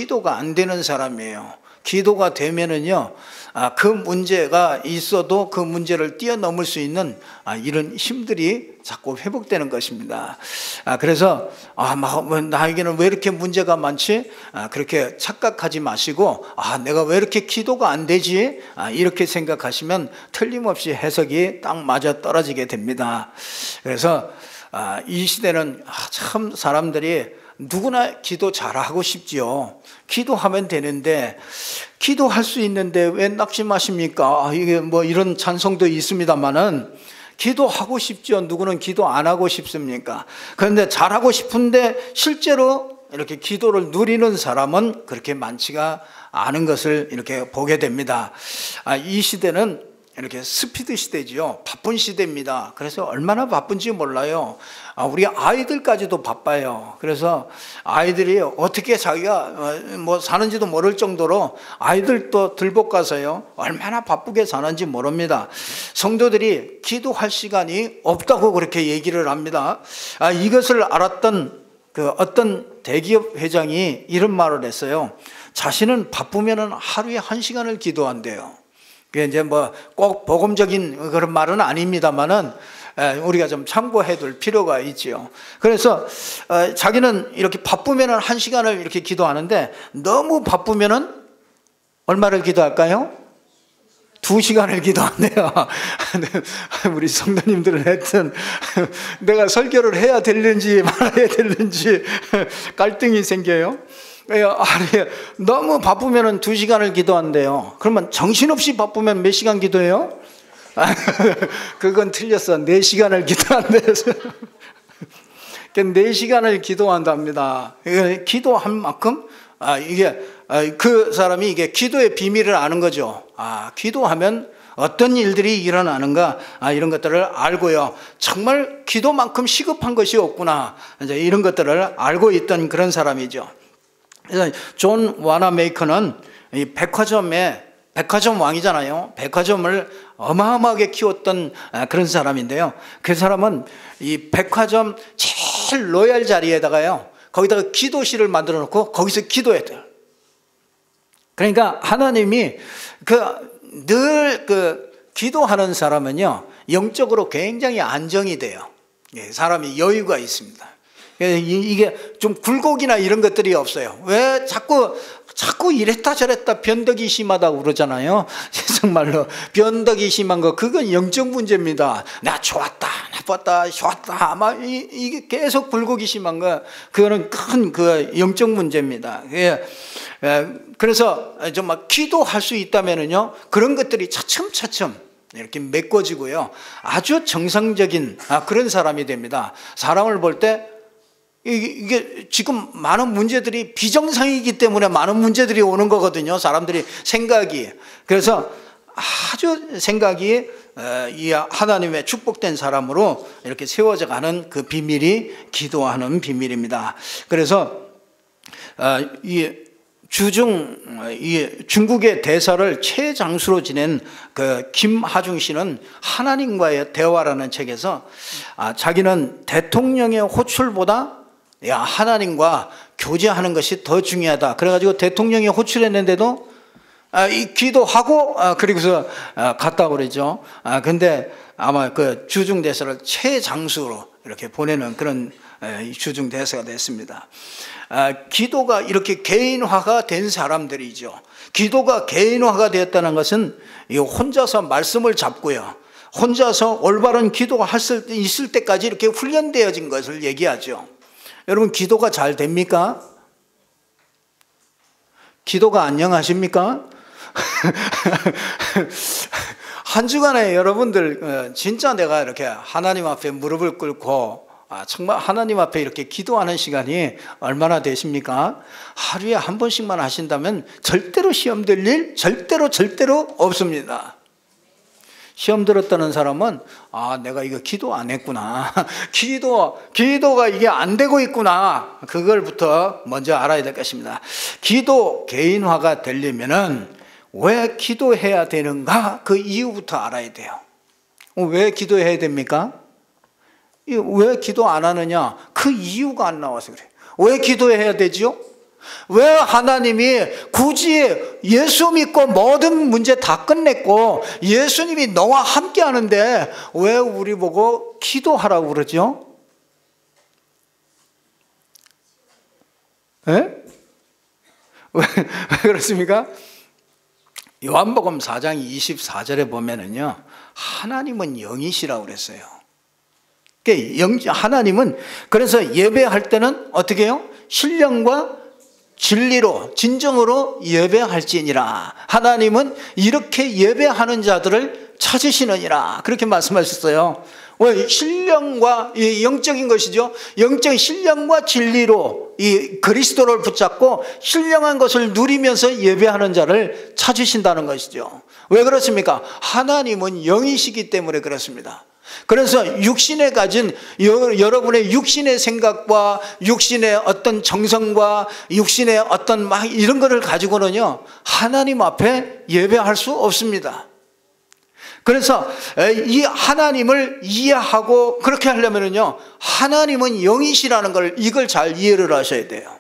기도가 안 되는 사람이에요. 기도가 되면은요, 그 문제가 있어도 그 문제를 뛰어넘을 수 있는 이런 힘들이 자꾸 회복되는 것입니다. 그래서 나에게는 왜 이렇게 문제가 많지? 그렇게 착각하지 마시고 내가 왜 이렇게 기도가 안 되지? 이렇게 생각하시면 틀림없이 해석이 딱 맞아 떨어지게 됩니다. 그래서 이 시대는 참 사람들이 누구나 기도 잘하고 싶지요. 기도하면 되는데, 기도할 수 있는데 왜 낙심하십니까? 이게 뭐 이런 찬송도 있습니다만은, 기도하고 싶죠. 누구는 기도 안 하고 싶습니까? 그런데 잘하고 싶은데 실제로 이렇게 기도를 누리는 사람은 그렇게 많지가 않은 것을 이렇게 보게 됩니다. 이 시대는 이렇게 스피드 시대지요. 바쁜 시대입니다. 그래서 얼마나 바쁜지 몰라요. 우리 아이들까지도 바빠요. 그래서 아이들이 어떻게 자기가 뭐 사는지도 모를 정도로 아이들도 들볶아서요, 얼마나 바쁘게 사는지 모릅니다. 성도들이 기도할 시간이 없다고 그렇게 얘기를 합니다. 이것을 알았던 그 어떤 대기업 회장이 이런 말을 했어요. 자신은 바쁘면은 하루에 1시간을 기도한대요. 그게 이제 뭐 꼭 복음적인 그런 말은 아닙니다만은 우리가 좀 참고해 둘 필요가 있지요. 그래서 자기는 이렇게 바쁘면은 1시간을 이렇게 기도하는데, 너무 바쁘면은 얼마를 기도할까요? 2시간을 기도한대요. 우리 성도님들은 하여튼 내가 설교를 해야 되는지 말아야 되는지 갈등이 생겨요. 너무 바쁘면 2시간을 기도한대요. 그러면 정신없이 바쁘면 몇 시간 기도해요? 그건 틀렸어. 4시간을 기도한대요. 4시간을 기도한답니다. 기도한 만큼 그 사람이 이게 기도의 비밀을 아는 거죠. 기도하면 어떤 일들이 일어나는가, 이런 것들을 알고요. 정말 기도만큼 시급한 것이 없구나, 이제 이런 것들을 알고 있던 그런 사람이죠. 그래서 존 와나메이커는 이 백화점 왕이잖아요. 백화점을 어마어마하게 키웠던 그런 사람인데요. 그 사람은 이 백화점 제일 로얄 자리에다가요, 거기다가 기도실을 만들어 놓고 거기서 기도했대요. 그러니까 하나님이 늘 기도하는 사람은요, 영적으로 굉장히 안정이 돼요. 사람이 여유가 있습니다. 이게 좀 굴곡이나 이런 것들이 없어요. 왜 자꾸 이랬다 저랬다 변덕이 심하다고 그러잖아요. 정말로 변덕이 심한 거, 그건 영적 문제입니다. 나 좋았다 나빴다 좋았다 이게 계속 굴곡이 심한 거, 그거는 큰 영적 문제입니다. 그래서 정말 기도할 수 있다면은요, 그런 것들이 차츰차츰 이렇게 메꿔지고요, 아주 정상적인 그런 사람이 됩니다. 사람을 볼 때 이게 지금 많은 문제들이 비정상이기 때문에 많은 문제들이 오는 거거든요. 사람들이 생각이. 그래서 아주 생각이 이 하나님의 축복된 사람으로 이렇게 세워져 가는 그 비밀이 기도하는 비밀입니다. 그래서 중국의 대사를 최장수로 지낸 그 김하중 씨는 하나님과의 대화라는 책에서 자기는 대통령의 호출보다 하나님과 교제하는 것이 더 중요하다. 그래가지고 대통령이 호출했는데도 기도하고 그리고서 갔다고 그러죠. 근데 아마 그 주중대사를 최장수로 이렇게 보내는 그런 주중대사가 됐습니다. 기도가 이렇게 개인화가 된 사람들이죠. 기도가 개인화가 되었다는 것은 혼자서 말씀을 잡고요, 혼자서 올바른 기도가 있을 때까지 이렇게 훈련되어진 것을 얘기하죠. 여러분, 기도가 잘 됩니까? 기도가 안녕하십니까? 한 주간에 여러분들 진짜 내가 이렇게 하나님 앞에 무릎을 꿇고 정말 하나님 앞에 이렇게 기도하는 시간이 얼마나 되십니까? 하루에 한 번씩만 하신다면 절대로 시험 될 일 절대로 없습니다. 시험 들었다는 사람은 내가 이거 기도 안 했구나, 기도가 이게 안 되고 있구나, 그걸부터 먼저 알아야 될 것입니다. 기도 개인화가 되려면은 왜 기도해야 되는가, 그 이유부터 알아야 돼요. 왜 기도해야 됩니까? 왜 기도 안 하느냐, 그 이유가 안 나와서 그래요. 왜 기도해야 되죠? 왜 하나님이 굳이 예수 믿고 모든 문제 다 끝냈고 예수님이 너와 함께 하는데 왜 우리 보고 기도하라고 그러죠? 예? 왜 그렇습니까? 요한복음 4장 24절에 보면은요, 하나님은 영이시라고 그랬어요. 하나님은 그래서 예배할 때는 어떻게 해요? 신령과 진리로 진정으로 예배할지니라. 하나님은 이렇게 예배하는 자들을 찾으시느니라. 그렇게 말씀하셨어요. 왜? 신령과 영적인 것이죠. 영적인 신령과 진리로 이 그리스도를 붙잡고 신령한 것을 누리면서 예배하는 자를 찾으신다는 것이죠. 왜 그렇습니까? 하나님은 영이시기 때문에 그렇습니다. 그래서 육신에 가진 여러분의 육신의 생각과 육신의 어떤 정성과 육신의 어떤 막 이런 거를 가지고는요, 하나님 앞에 예배할 수 없습니다. 그래서 이 하나님을 이해하고 그렇게 하려면은요, 하나님은 영이시라는 걸 이걸 잘 이해를 하셔야 돼요.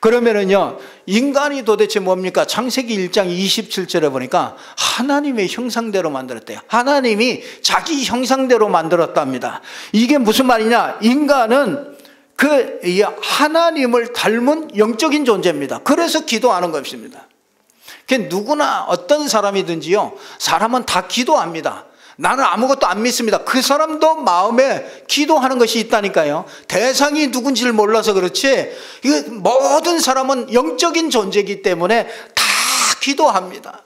그러면은요, 인간이 도대체 뭡니까? 창세기 1장 27절에 보니까 하나님의 형상대로 만들었대요. 하나님이 자기 형상대로 만들었답니다. 이게 무슨 말이냐? 인간은 그 하나님을 닮은 영적인 존재입니다. 그래서 기도하는 것입니다. 누구나 어떤 사람이든지요, 사람은 다 기도합니다. 나는 아무것도 안 믿습니다. 그 사람도 마음에 기도하는 것이 있다니까요. 대상이 누군지를 몰라서 그렇지 모든 사람은 영적인 존재이기 때문에 다 기도합니다.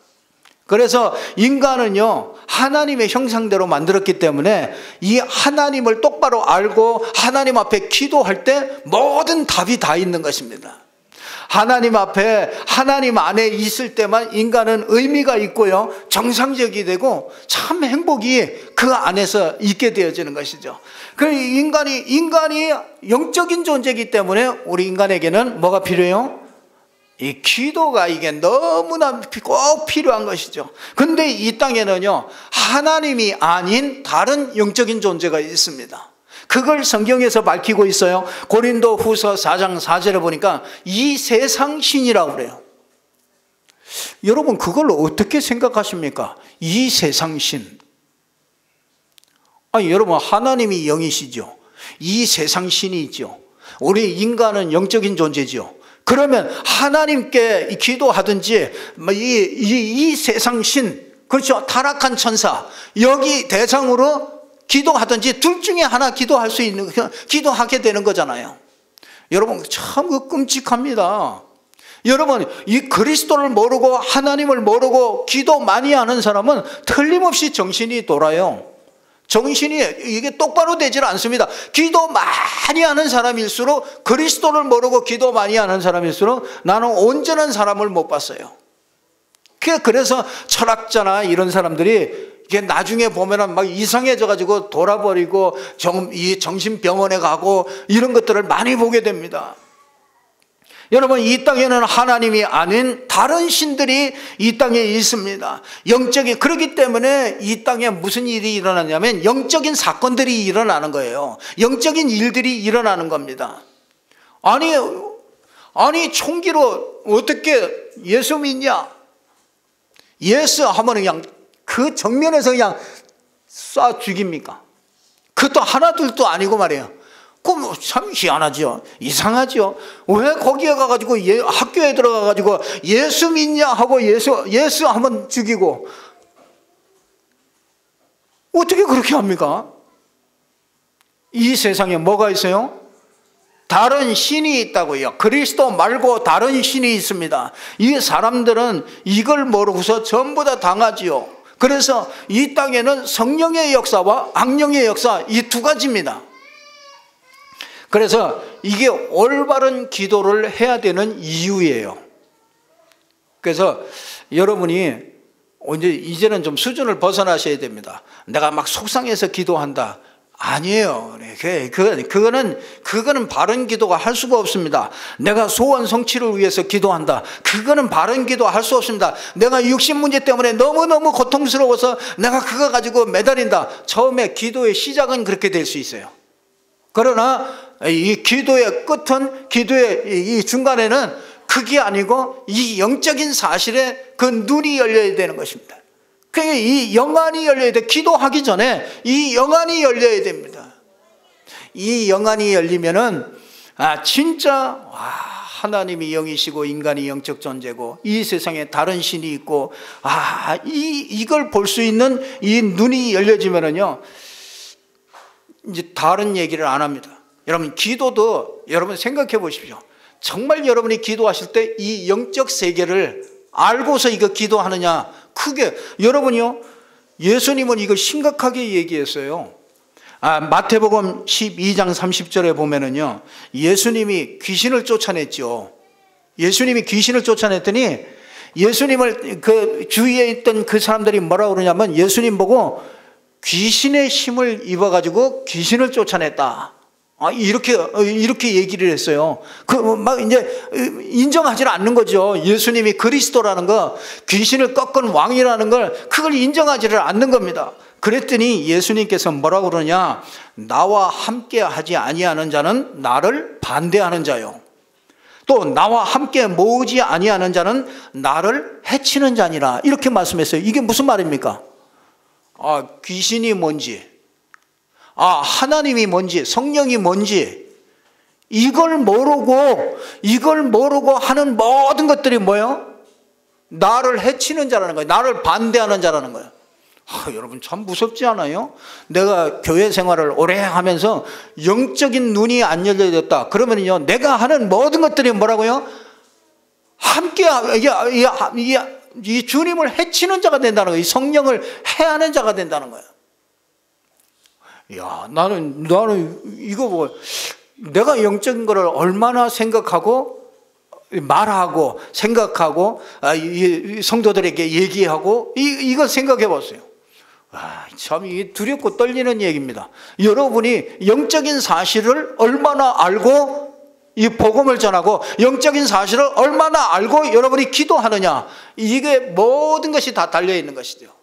그래서 인간은요, 하나님의 형상대로 만들었기 때문에 이 하나님을 똑바로 알고 하나님 앞에 기도할 때 모든 답이 다 있는 것입니다. 하나님 앞에 하나님 안에 있을 때만 인간은 의미가 있고요, 정상적이 되고 참 행복이 그 안에서 있게 되어지는 것이죠. 그 인간이 영적인 존재이기 때문에 우리 인간에게는 뭐가 필요해요? 이 기도가 이게 너무나 꼭 필요한 것이죠. 근데 이 땅에는요, 하나님이 아닌 다른 영적인 존재가 있습니다. 그걸 성경에서 밝히고 있어요. 고린도 후서 4장 4절에 보니까 이 세상 신이라고 그래요. 여러분, 그걸 어떻게 생각하십니까? 이 세상 신. 아니, 여러분, 하나님이 영이시죠. 이 세상 신이 있죠. 우리 인간은 영적인 존재죠. 그러면 하나님께 기도하든지 이 세상 신, 그렇죠, 타락한 천사, 여기 대상으로 기도하든지 둘 중에 하나 기도할 수 있는, 기도하게 되는 거잖아요. 여러분, 참 끔찍합니다. 여러분, 이 그리스도를 모르고 하나님을 모르고 기도 많이 하는 사람은 틀림없이 정신이 돌아요. 정신이 이게 똑바로 되질 않습니다. 기도 많이 하는 사람일수록, 그리스도를 모르고 기도 많이 하는 사람일수록 나는 온전한 사람을 못 봤어요. 그래서 철학자나 이런 사람들이 이게 나중에 보면은 막 이상해져 가지고 돌아버리고 이 정신병원에 가고 이런 것들을 많이 보게 됩니다. 여러분, 이 땅에는 하나님이 아닌 다른 신들이 이 땅에 있습니다. 영적인, 그렇기 때문에 이 땅에 무슨 일이 일어나냐면 영적인 사건들이 일어나는 거예요. 영적인 일들이 일어나는 겁니다. 아니 총기로 어떻게 예수 믿냐? 예수 하면 그냥 그 정면에서 그냥 쏴 죽입니까? 그것도 하나둘도 아니고 말이에요. 그럼 참 희한하죠. 이상하죠. 왜 거기에 가가지고 학교에 들어가가지고 예수 믿냐 하고 예수 하면 죽이고, 어떻게 그렇게 합니까? 이 세상에 뭐가 있어요? 다른 신이 있다고요. 그리스도 말고 다른 신이 있습니다. 이 사람들은 이걸 모르고서 전부 다 당하지요. 그래서 이 땅에는 성령의 역사와 악령의 역사, 이 두 가지입니다. 그래서 이게 올바른 기도를 해야 되는 이유예요. 그래서 여러분이 이제는 좀 수준을 벗어나셔야 됩니다. 내가 막 속상해서 기도한다. 아니에요. 그거는 바른 기도가 할 수가 없습니다. 내가 소원 성취를 위해서 기도한다. 그거는 바른 기도 할 수 없습니다. 내가 육신 문제 때문에 너무너무 고통스러워서 내가 그거 가지고 매달린다. 처음에 기도의 시작은 그렇게 될 수 있어요. 그러나 이 기도의 끝은, 기도의 이 중간에는 그게 아니고 이 영적인 사실에 그 눈이 열려야 되는 것입니다. 그러니까 이 영안이 열려야 돼. 기도하기 전에 이 영안이 열려야 됩니다. 이 영안이 열리면은 진짜 하나님이 영이시고 인간이 영적 존재고 이 세상에 다른 신이 있고 이걸 볼 수 있는 이 눈이 열려지면은요 이제 다른 얘기를 안 합니다. 여러분 기도도 여러분 생각해 보십시오. 정말 여러분이 기도하실 때 이 영적 세계를 알고서 이거 기도하느냐, 크게 여러분이요 예수님은 이걸 심각하게 얘기했어요. 마태복음 12장 30절에 보면은요 예수님이 귀신을 쫓아냈죠. 예수님이 귀신을 쫓아냈더니 예수님을 그 주위에 있던 그 사람들이 뭐라고 그러냐면 예수님 보고 귀신의 힘을 입어가지고 귀신을 쫓아냈다. 이렇게 얘기를 했어요. 막 이제 인정하지는 않는 거죠. 예수님이 그리스도라는 거, 귀신을 꺾은 왕이라는 걸 그걸 인정하지를 않는 겁니다. 그랬더니 예수님께서 뭐라고 그러냐? 나와 함께 하지 아니하는 자는 나를 반대하는 자요. 또 나와 함께 모으지 아니하는 자는 나를 해치는 자니라. 이렇게 말씀했어요. 이게 무슨 말입니까? 귀신이 뭔지, 하나님이 뭔지, 성령이 뭔지 이걸 모르고 하는 모든 것들이 뭐예요? 나를 해치는 자라는 거예요. 나를 반대하는 자라는 거예요. 여러분 참 무섭지 않아요? 내가 교회 생활을 오래 하면서 영적인 눈이 안 열려졌다 그러면요 내가 하는 모든 것들이 뭐라고요? 함께 이 주님을 해치는 자가 된다는 거예요. 이 성령을 해하는 자가 된다는 거예요. 나는 이거 뭐 내가 영적인 거를 얼마나 생각하고 말하고 생각하고 성도들에게 얘기하고 이거 생각해 보세요. 참 이게 두렵고 떨리는 얘기입니다. 여러분이 영적인 사실을 얼마나 알고 이 복음을 전하고 영적인 사실을 얼마나 알고 여러분이 기도하느냐, 이게 모든 것이 다 달려 있는 것이죠.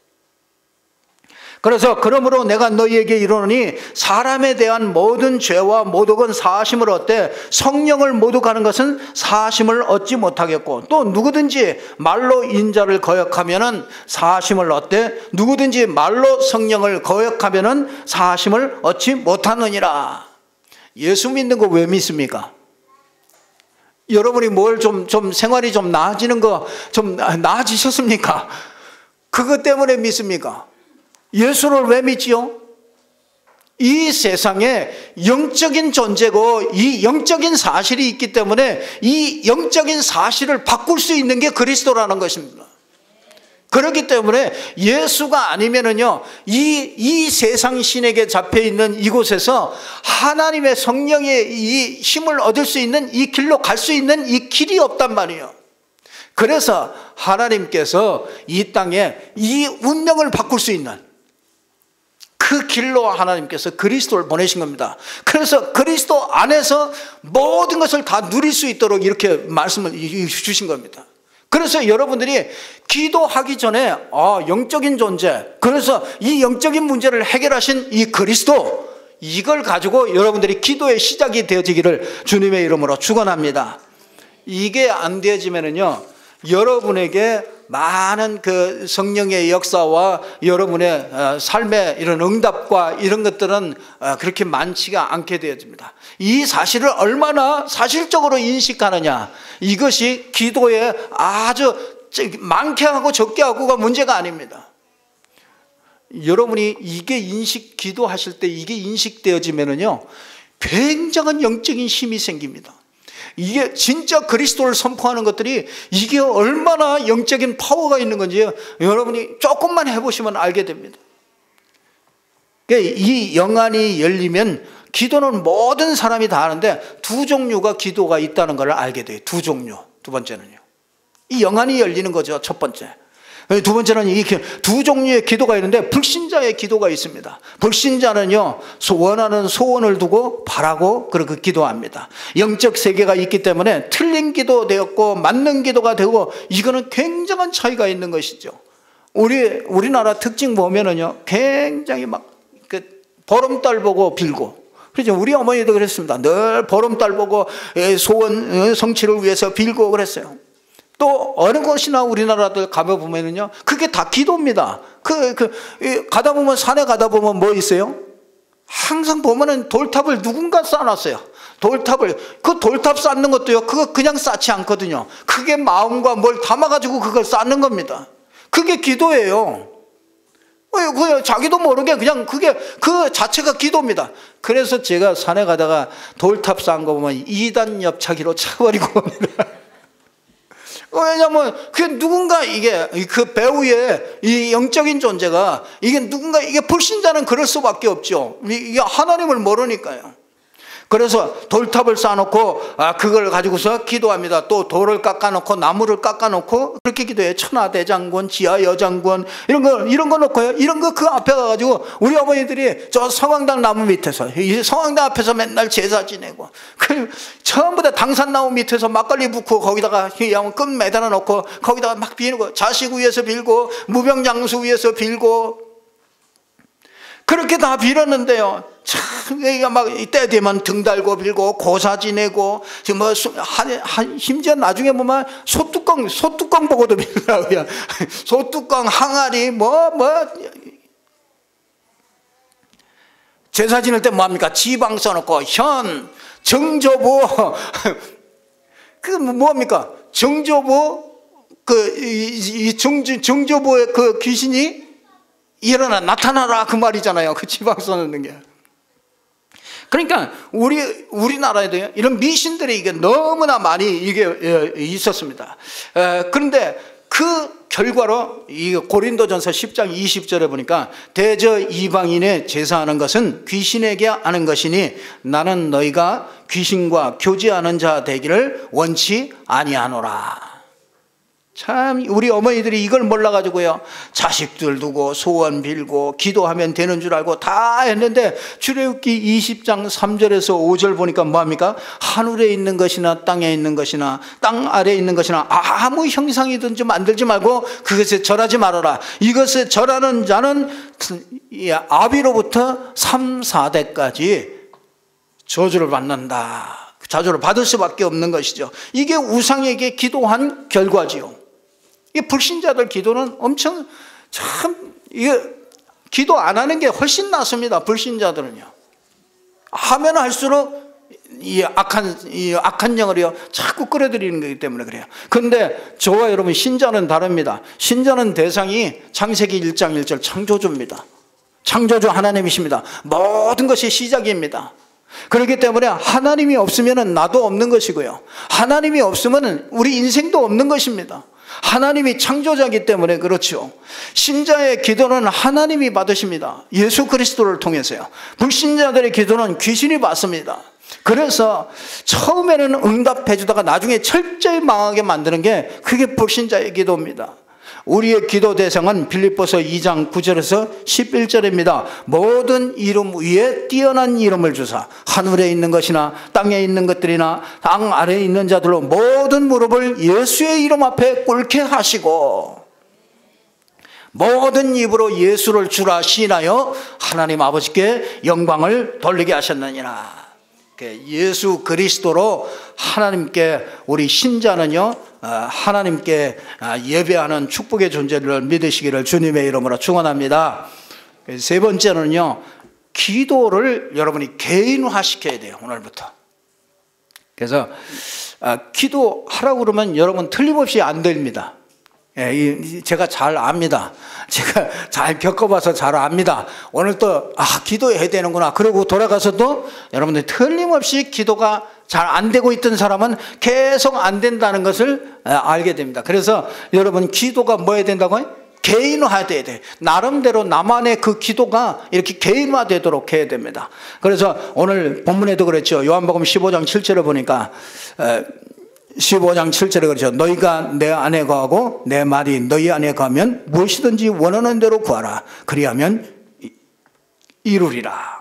그래서 그러므로 내가 너희에게 이르노니 사람에 대한 모든 죄와 모독은 사하심을 얻되 성령을 모독하는 것은 사하심을 얻지 못하겠고, 또 누구든지 말로 인자를 거역하면은 사하심을 얻되 누구든지 말로 성령을 거역하면은 사하심을 얻지 못하느니라. 예수 믿는 거 왜 믿습니까? 여러분이 뭘 좀 생활이 좀 나아지는 거 좀 나아지셨습니까? 그것 때문에 믿습니까? 예수를 왜 믿지요? 이 세상에 영적인 존재고 이 영적인 사실이 있기 때문에 이 영적인 사실을 바꿀 수 있는 게 그리스도라는 것입니다. 그렇기 때문에 예수가 아니면은요, 이 세상 신에게 잡혀 있는 이곳에서 하나님의 성령의 이 힘을 얻을 수 있는 이 길로 갈 수 있는 이 길이 없단 말이에요. 그래서 하나님께서 이 땅에 이 운명을 바꿀 수 있는 그 길로 하나님께서 그리스도를 보내신 겁니다. 그래서 그리스도 안에서 모든 것을 다 누릴 수 있도록 이렇게 말씀을 주신 겁니다. 그래서 여러분들이 기도하기 전에 영적인 존재, 그래서 이 영적인 문제를 해결하신 이 그리스도, 이걸 가지고 여러분들이 기도의 시작이 되어지기를 주님의 이름으로 축원합니다. 이게 안 되어지면은요, 여러분에게 많은 그 성령의 역사와 여러분의 삶의 이런 응답과 이런 것들은 그렇게 많지가 않게 되어집니다. 이 사실을 얼마나 사실적으로 인식하느냐, 이것이 기도에 아주 많게 하고 적게 하고가 문제가 아닙니다. 여러분이 이게 기도하실 때 이게 인식되어지면은요, 굉장한 영적인 힘이 생깁니다. 이게 진짜 그리스도를 선포하는 것들이 이게 얼마나 영적인 파워가 있는 건지 여러분이 조금만 해보시면 알게 됩니다. 이 영안이 열리면 기도는 모든 사람이 다 하는데 두 종류가 기도가 있다는 걸 알게 돼요. 두 종류. 두 번째는요, 이 영안이 열리는 거죠. 첫 번째. 두 번째는 두 종류의 기도가 있는데 불신자의 기도가 있습니다. 불신자는요, 원하는 소원을 두고 바라고 그렇게 기도합니다. 영적 세계가 있기 때문에 틀린 기도 되었고 맞는 기도가 되고, 이거는 굉장한 차이가 있는 것이죠. 우리나라 특징 보면은요, 굉장히 막 보름달 보고 빌고 그렇죠. 우리 어머니도 그랬습니다. 늘 보름달 보고 소원 성취를 위해서 빌고 그랬어요. 또 어느 곳이나 우리나라들 가보면은요, 그게 다 기도입니다. 가다 보면, 산에 가다 보면 뭐 있어요? 항상 보면은 돌탑을 누군가 쌓아놨어요. 그 돌탑 쌓는 것도요, 그거 그냥 쌓지 않거든요. 그게 마음과 뭘 담아가지고 그걸 쌓는 겁니다. 그게 기도예요. 자기도 모르게 그냥 그 자체가 기도입니다. 그래서 제가 산에 가다가 돌탑 쌓은 거 보면 2단 옆차기로 차버리고 옵니다. 왜냐면 누군가 그 배우의 이 영적인 존재가 누군가 불신자는 그럴 수밖에 없죠. 이게 하나님을 모르니까요. 그래서 돌탑을 쌓아놓고 그걸 가지고서 기도합니다. 또 돌을 깎아놓고 나무를 깎아놓고 그렇게 기도해요. 천하대장군, 지하여장군 이런 거 놓고요. 이런 거 그 앞에 가가지고 우리 어머니들이 저 성황당 나무 밑에서, 이 성황당 앞에서 맨날 제사 지내고, 전부 다 당산나무 밑에서 막걸리 붓고 거기다가 끈 매달아 놓고 거기다가 막 빌고, 자식 위해서 빌고, 무병장수 위해서 빌고, 그렇게 다 빌었는데요. 참, 막, 때 되면 등 달고 빌고, 고사 지내고, 심지어 나중에 보면 소뚜껑 보고도 빌더라고요. 소뚜껑, 항아리, 제사 지낼 때 뭐합니까? 지방 써놓고, 현, 정조보, 뭐합니까? 정조보, 정조보의 그 귀신이 일어나 나타나라 그 말이잖아요. 그 지방 써놓는 게. 그러니까 우리나라에도 이런 미신들이 너무나 많이 있었습니다. 그런데 그 결과로 이 고린도전서 10장 20절에 보니까 대저 이방인의 제사하는 것은 귀신에게 하는 것이니 나는 너희가 귀신과 교제하는 자 되기를 원치 아니하노라. 참, 우리 어머니들이 이걸 몰라가지고요, 자식들 두고 소원 빌고 기도하면 되는 줄 알고 다 했는데, 출애굽기 20장 3절에서 5절 보니까 뭐합니까? 하늘에 있는 것이나 땅에 있는 것이나 땅 아래에 있는 것이나 아무 형상이든지 만들지 말고 그것에 절하지 말아라. 이것에 절하는 자는 아비로부터 3, 4대까지 저주를 받는다. 저주를 받을 수밖에 없는 것이죠. 이게 우상에게 기도한 결과지요. 이 불신자들 기도는 엄청 기도 안 하는 게 훨씬 낫습니다. 불신자들은요. 하면 할수록 이 악한 영을요 자꾸 끌어들이는 거기 때문에 그래요. 그런데 저와 여러분 신자는 다릅니다. 신자는 대상이 창세기 1장 1절 창조주입니다. 창조주 하나님이십니다. 모든 것이 시작입니다. 그렇기 때문에 하나님이 없으면 나도 없는 것이고요, 하나님이 없으면 우리 인생도 없는 것입니다. 하나님이 창조자이기 때문에 그렇죠. 신자의 기도는 하나님이 받으십니다. 예수 그리스도를 통해서요. 불신자들의 기도는 귀신이 받습니다. 그래서 처음에는 응답해 주다가 나중에 철저히 망하게 만드는 게 그게 불신자의 기도입니다. 우리의 기도 대상은 빌립보서 2장 9절에서 11절입니다. 모든 이름 위에 뛰어난 이름을 주사 하늘에 있는 것이나 땅에 있는 것들이나 땅 아래에 있는 자들로 모든 무릎을 예수의 이름 앞에 꿇게 하시고 모든 입으로 예수를 주라 시인하여 하나님 아버지께 영광을 돌리게 하셨느니라. 예수 그리스도로 하나님께 우리 신자는요 하나님께 예배하는 축복의 존재를 믿으시기를 주님의 이름으로 축원합니다. 세 번째는요, 기도를 여러분이 개인화시켜야 돼요. 오늘부터. 그래서 기도하라고 그러면 여러분 틀림없이 안 됩니다. 제가 잘 압니다. 제가 잘 겪어봐서 잘 압니다. 오늘 또 기도해야 되는구나 그러고 돌아가서도 여러분들 틀림없이 기도가 잘 안 되고 있던 사람은 계속 안 된다는 것을 알게 됩니다. 그래서 여러분 기도가 뭐 해야 된다고요? 개인화돼야 돼. 나름대로 나만의 그 기도가 이렇게 개인화되도록 해야 됩니다. 그래서 오늘 본문에도 그랬죠. 요한복음 15장 7절에 보니까 15장 7절에 그렇죠. 너희가 내 안에 거하고 내 말이 너희 안에 거하면 무엇이든지 원하는 대로 구하라. 그리하면 이루리라.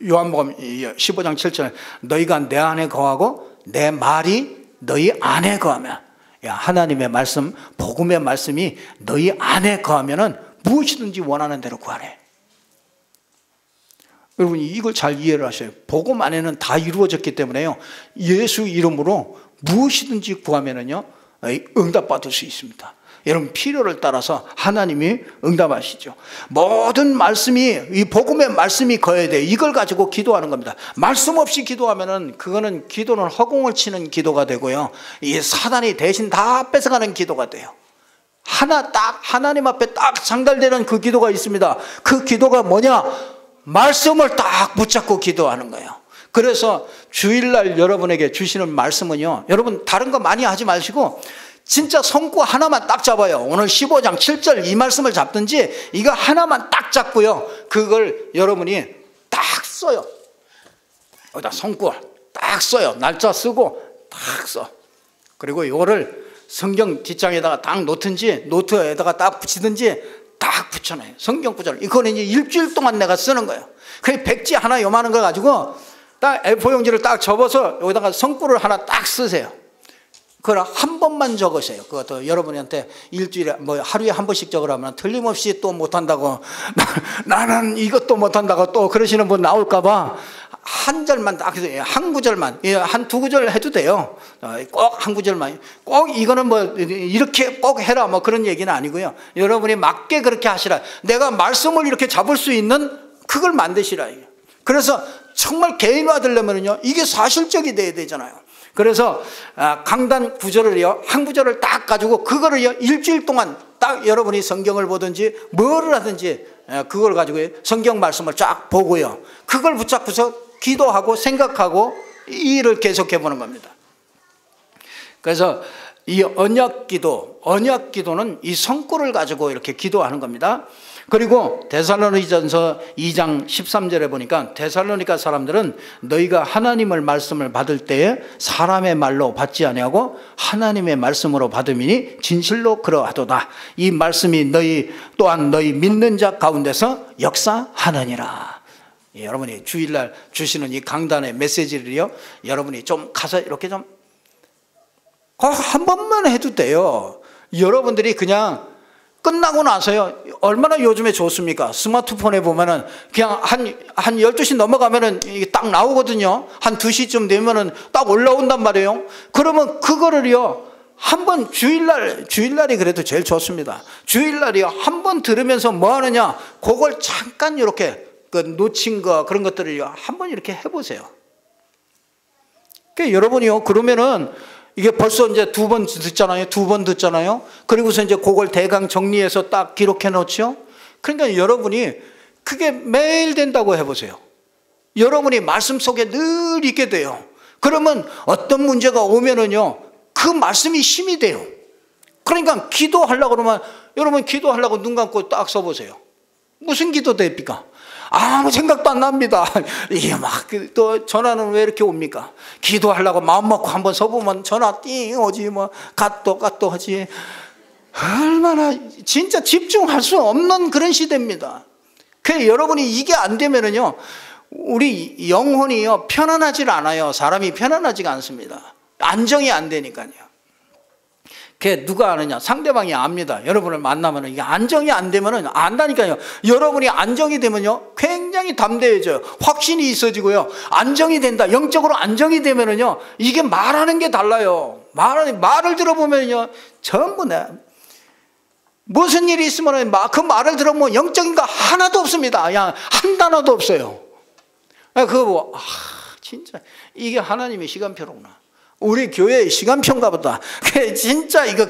요한복음 15장 7절 너희가 내 안에 거하고 내 말이 너희 안에 거하면, 하나님의 말씀, 복음의 말씀이 너희 안에 거하면은 무엇이든지 원하는 대로 구하래. 여러분 이걸 잘 이해를 하셔요. 복음 안에는 다 이루어졌기 때문에요, 예수 이름으로 무엇이든지 구하면은요 응답받을 수 있습니다. 여러분 필요를 따라서 하나님이 응답하시죠. 모든 말씀이, 이 복음의 말씀이 거해야 돼요. 이걸 가지고 기도하는 겁니다. 말씀 없이 기도하면은 그거는 기도는 허공을 치는 기도가 되고요, 이 사단이 대신 다 뺏어가는 기도가 돼요. 하나님 앞에 딱 상달되는 그 기도가 있습니다. 그 기도가 뭐냐? 말씀을 딱 붙잡고 기도하는 거예요. 그래서 주일날 여러분에게 주시는 말씀은요, 여러분 다른 거 많이 하지 마시고 진짜 성구 하나만 딱 잡아요. 오늘 15장 7절 이 말씀을 잡든지 이거 하나만 딱 잡고요, 그걸 여러분이 딱 써요. 여기다 성구 딱 써요. 날짜 쓰고 딱 써. 그리고 이거를 성경 뒷장에다가 딱 놓든지 노트에다가 딱 붙이든지 딱 붙여놔요. 성경 구절. 이거는 이제 일주일 동안 내가 쓰는 거예요. 그 백지 하나 요만한 걸 가지고 딱 A4 용지를 딱 접어서 여기다가 성구를 하나 딱 쓰세요. 그걸 한 번만 적으세요. 그것도 여러분한테 일주일에 뭐 하루에 한 번씩 적으라면 틀림없이 또 못한다고 나는 이것도 못한다고 또 그러시는 분 나올까봐 한 절만 딱 해서 한 구절만, 한 두 구절 해도 돼요. 꼭 한 구절만. 꼭 이거는 뭐 이렇게 꼭 해라 뭐 그런 얘기는 아니고요, 여러분이 맞게 그렇게 하시라. 내가 말씀을 이렇게 잡을 수 있는 그걸 만드시라. 그래서 정말 개인화 되려면요 이게 사실적이 돼야 되잖아요. 그래서 강단 구절을요, 한 구절을 딱 가지고 그거를요 일주일 동안 딱 여러분이 성경을 보든지 뭐를 하든지 그걸 가지고 성경 말씀을 쫙 보고요, 그걸 붙잡고서 기도하고 생각하고 이 일을 계속해 보는 겁니다. 그래서 이 언약 기도는 이 성구를 가지고 이렇게 기도하는 겁니다. 그리고 데살로니전서 2장 13절에 보니까 데살로니가 사람들은 너희가 하나님을 말씀을 받을 때에 사람의 말로 받지 아니하고 하나님의 말씀으로 받음이니 진실로 그러하도다. 이 말씀이 너희 또한 너희 믿는 자 가운데서 역사하느니라. 여러분이 주일날 주시는 이 강단의 메시지를요, 여러분이 좀 가서 이렇게 좀 한 번만 해도 돼요. 여러분들이 그냥 끝나고 나서요, 얼마나 요즘에 좋습니까? 스마트폰에 보면은 그냥 한 12시 넘어가면은 이게 딱 나오거든요. 한 2시쯤 되면은 딱 올라온단 말이에요. 그러면 그거를요, 한번 주일날이 그래도 제일 좋습니다. 주일날이요, 한 번 들으면서 뭐 하느냐? 그걸 잠깐 이렇게 그 놓친 거 그런 것들을요, 한번 이렇게 해보세요. 그러니까 여러분이요, 그러면은 이게 벌써 이제 두 번 듣잖아요. 그리고서 이제 그걸 대강 정리해서 딱 기록해 놓죠. 그러니까 여러분이 그게 매일 된다고 해보세요. 여러분이 말씀 속에 늘 있게 돼요. 그러면 어떤 문제가 오면은요, 그 말씀이 힘이 돼요. 그러니까 기도하려고 그러면 여러분 기도하려고 눈 감고 딱 써보세요. 무슨 기도 됩니까? 아무 생각도 안 납니다. 이게 막 또 전화는 왜 이렇게 옵니까? 기도하려고 마음 먹고 한번 서보면 전화 띵 오지, 뭐 갓도 하지. 얼마나 진짜 집중할 수 없는 그런 시대입니다. 그래서 여러분이 이게 안 되면은요, 우리 영혼이요 편안하질 않아요. 사람이 편안하지가 않습니다. 안정이 안 되니까요. 그게 누가 아느냐? 상대방이 압니다. 여러분을 만나면 이게 안정이 안 되면 안다니까요. 여러분이 안정이 되면요 굉장히 담대해져요. 확신이 있어지고요, 안정이 된다, 영적으로 안정이 되면은요 이게 말하는 게 달라요. 말을 들어보면요 전부 무슨 일이 있으면 그 말을 들어보면 영적인 거 하나도 없습니다. 그냥 한 단어도 없어요. 그거 뭐 진짜 이게 하나님의 시간표로구나. 우리 교회의 시간표인가 보다. 진짜 이거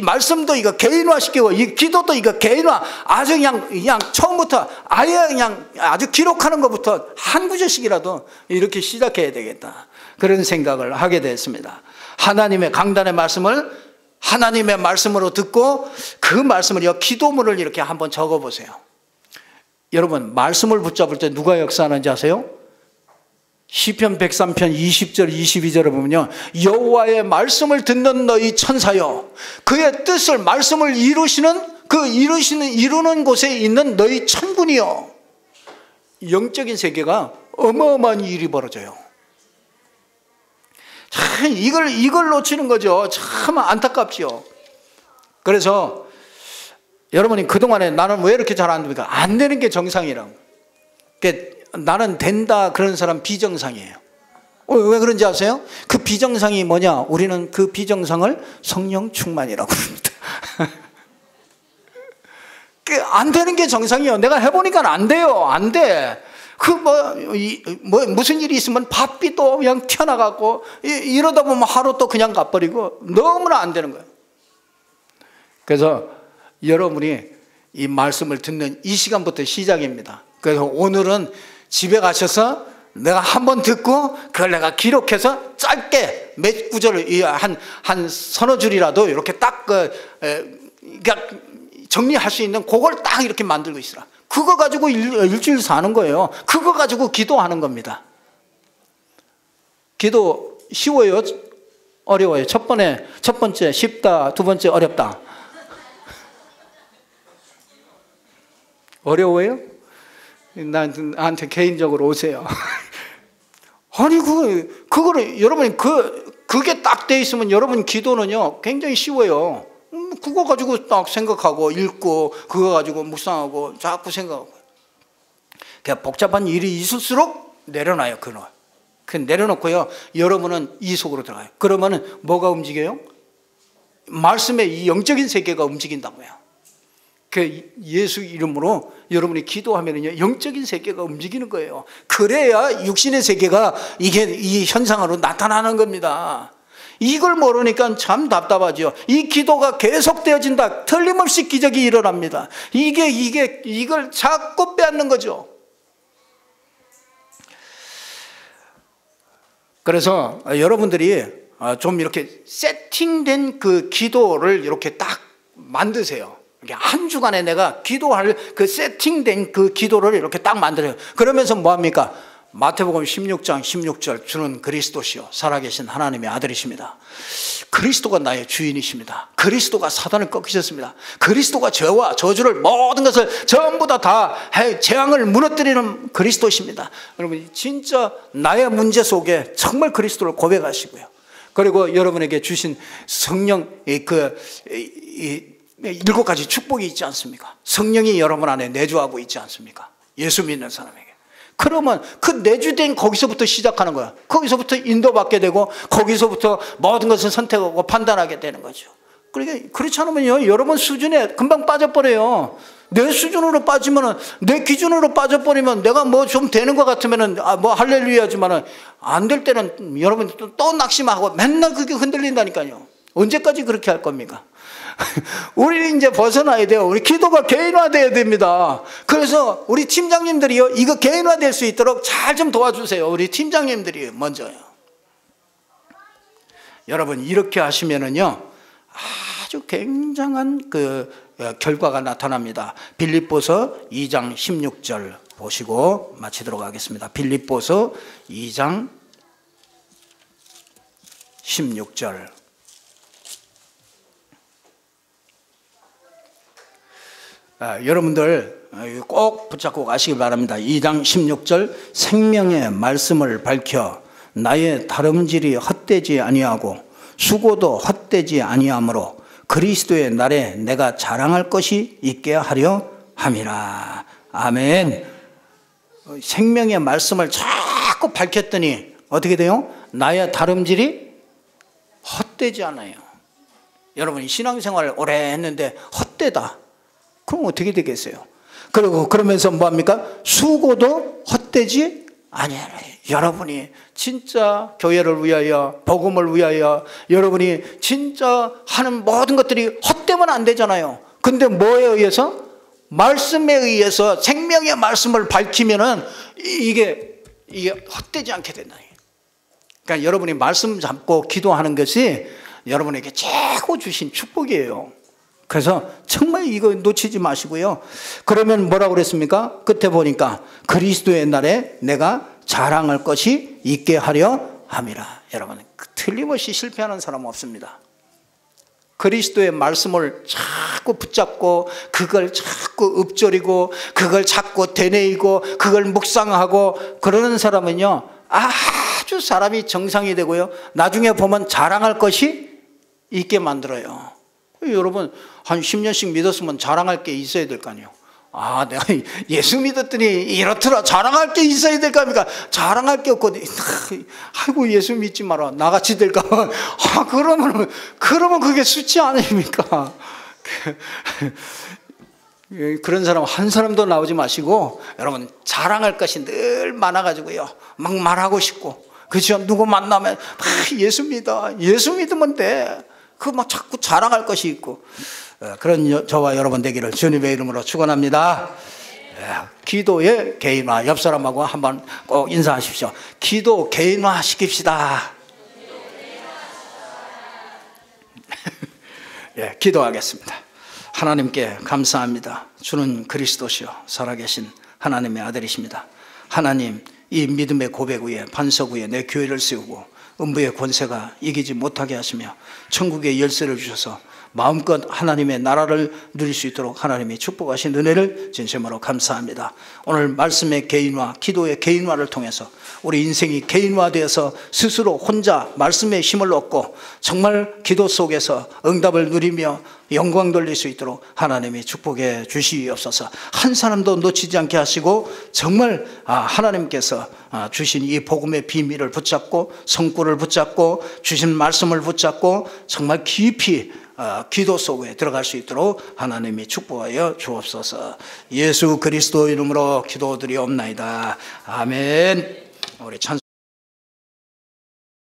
말씀도 이거 개인화시키고 이 기도도 이거 개인화, 아주 그냥 처음부터 아예 그냥 아주 기록하는 것부터 한 구절씩이라도 이렇게 시작해야 되겠다, 그런 생각을 하게 됐습니다. 하나님의 강단의 말씀을 하나님의 말씀으로 듣고 그 말씀을 기도문을 이렇게 한번 적어보세요. 여러분 말씀을 붙잡을 때 누가 역사하는지 아세요? 시편 103편 20절 22절에 보면요, 여호와의 말씀을 듣는 너희 천사여, 그의 뜻을 말씀을 이루는 곳에 있는 너희 천군이여. 영적인 세계가 어마어마한 일이 벌어져요. 참 이걸 놓치는 거죠. 참 안타깝죠. 그래서 여러분이 그동안에 나는 왜 이렇게 잘 안 됩니까? 안 되는 게 정상이라고. 나는 된다 그런 사람 비정상이에요. 왜 그런지 아세요? 그 비정상이 뭐냐? 우리는 그 비정상을 성령 충만이라고 합니다. 안 되는 게 정상이에요. 내가 해보니까 안 돼요. 안 돼. 무슨 일이 있으면 바삐 또 그냥 튀어나가고, 이러다 보면 하루 또 그냥 가버리고, 너무나 안 되는 거예요. 그래서 여러분이 이 말씀을 듣는 이 시간부터 시작입니다. 그래서 오늘은 집에 가셔서 내가 한번 듣고 그걸 내가 기록해서 짧게 몇 구절을 한 서너 줄이라도 이렇게 딱 정리할 수 있는 그걸 딱 이렇게 만들고 있으라. 그거 가지고 일주일 사는 거예요. 그거 가지고 기도하는 겁니다. 기도 쉬워요? 어려워요? 첫 번째 쉽다, 두 번째 어렵다. 어려워요? 나한테 개인적으로 오세요. 아니, 그거를, 여러분이 그게 딱 돼 있으면 여러분 기도는요, 굉장히 쉬워요. 그거 가지고 딱 생각하고 읽고, 그거 가지고 묵상하고, 자꾸 생각하고. 그냥 복잡한 일이 있을수록 내려놔요, 그거. 내려놓고요, 여러분은 이 속으로 들어가요. 그러면은 뭐가 움직여요? 말씀의 이 영적인 세계가 움직인다고요. 그 예수 이름으로 여러분이 기도하면요, 영적인 세계가 움직이는 거예요. 그래야 육신의 세계가 이 현상으로 나타나는 겁니다. 이걸 모르니까 참 답답하죠. 이 기도가 계속되어진다. 틀림없이 기적이 일어납니다. 이걸 자꾸 빼앗는 거죠. 그래서 여러분들이 좀 이렇게 세팅된 그 기도를 이렇게 딱 만드세요. 한 주간에 내가 기도할 그 세팅된 그 기도를 이렇게 딱 만들어요. 그러면서 뭐합니까? 마태복음 16장 16절, 주는 그리스도시요 살아계신 하나님의 아들이십니다. 그리스도가 나의 주인이십니다. 그리스도가 사단을 꺾으셨습니다. 그리스도가 죄와 저주를 모든 것을 전부 다 재앙을 무너뜨리는 그리스도십니다. 여러분, 진짜 나의 문제 속에 정말 그리스도를 고백하시고요. 그리고 여러분에게 주신 성령 7가지 축복이 있지 않습니까? 성령이 여러분 안에 내주하고 있지 않습니까? 예수 믿는 사람에게. 그러면 그 내주된 거기서부터 시작하는 거야. 거기서부터 인도받게 되고, 거기서부터 모든 것을 선택하고 판단하게 되는 거죠. 그러니까 그렇지 않으면요, 여러분 수준에 금방 빠져버려요. 내 수준으로 빠지면은, 내 기준으로 빠져버리면, 내가 뭐 좀 되는 것 같으면은 뭐 할렐루야지만은 안 될 때는 여러분 또 낙심하고 맨날 그게 흔들린다니까요. 언제까지 그렇게 할 겁니까? 우리는 이제 벗어나야 돼요. 우리 기도가 개인화돼야 됩니다. 그래서 우리 팀장님들이요, 이거 개인화될 수 있도록 잘 좀 도와주세요. 우리 팀장님들이 먼저요. 여러분, 이렇게 하시면은요, 아주 굉장한 그 결과가 나타납니다. 빌립보서 2장 16절 보시고 마치도록 하겠습니다. 빌립보서 2장 16절. 여러분들 꼭 붙잡고 가시기 바랍니다. 2장 16절, 생명의 말씀을 밝혀 나의 다름질이 헛되지 아니하고 수고도 헛되지 아니하므로 그리스도의 날에 내가 자랑할 것이 있게 하려 함이라. 아멘. 생명의 말씀을 자꾸 밝혔더니 어떻게 돼요? 나의 다름질이 헛되지 않아요. 여러분이 신앙생활을 오래 했는데 헛되다. 그럼 어떻게 되겠어요? 그리고 그러면서 뭐합니까? 수고도 헛되지 아니하라. 여러분이 진짜 교회를 위하여, 복음을 위하여 여러분이 진짜 하는 모든 것들이 헛되면 안 되잖아요. 근데 뭐에 의해서? 말씀에 의해서 생명의 말씀을 밝히면은 이게 헛되지 않게 된다. 그러니까 여러분이 말씀 잡고 기도하는 것이 여러분에게 최고 주신 축복이에요. 그래서 정말 이거 놓치지 마시고요. 그러면 뭐라고 그랬습니까? 끝에 보니까 그리스도의 날에 내가 자랑할 것이 있게 하려 함이라. 여러분, 틀림없이 실패하는 사람은 없습니다. 그리스도의 말씀을 자꾸 붙잡고 그걸 자꾸 읊조리고 그걸 자꾸 되뇌이고 그걸 묵상하고 그러는 사람은요, 아주 사람이 정상이 되고요, 나중에 보면 자랑할 것이 있게 만들어요. 여러분, 한 10년씩 믿었으면 자랑할 게 있어야 될 거 아니에요. 내가 예수 믿었더니 이렇더라. 자랑할 게 있어야 될까 합니까? 자랑할 게 없거든. 아이고, 예수 믿지 마라. 나같이 될까? 그러면 그게 수치 아닙니까? 그런 사람 한 사람도 나오지 마시고, 여러분, 자랑할 것이 늘 많아가지고요. 막 말하고 싶고, 그죠? 누구 만나면, 예수 믿어. 예수 믿으면 돼. 막 자꾸 자랑할 것이 있고, 그런 저와 여러분 되기를 주님의 이름으로 축원합니다. 기도의 개인화. 옆 사람하고 한번 꼭 인사하십시오. 기도 개인화 시킵시다. 기도하겠습니다. 하나님께 감사합니다. 주는 그리스도시요 살아계신 하나님의 아들이십니다. 하나님, 이 믿음의 고백 위에, 반석 위에 내 교회를 세우고 음부의 권세가 이기지 못하게 하시며 천국의 열쇠를 주셔서 마음껏 하나님의 나라를 누릴 수 있도록 하나님이 축복하신 은혜를 진심으로 감사합니다. 오늘 말씀의 개인화, 기도의 개인화를 통해서 우리 인생이 개인화되어서 스스로 혼자 말씀의 힘을 얻고 정말 기도 속에서 응답을 누리며 영광 돌릴 수 있도록 하나님이 축복해 주시옵소서. 한 사람도 놓치지 않게 하시고 정말 하나님께서 주신 이 복음의 비밀을 붙잡고 성구를 붙잡고 주신 말씀을 붙잡고 정말 깊이 기도 속에 들어갈 수 있도록 하나님이 축복하여 주옵소서. 예수 그리스도 이름으로 기도드리옵나이다. 아멘. 우리 찬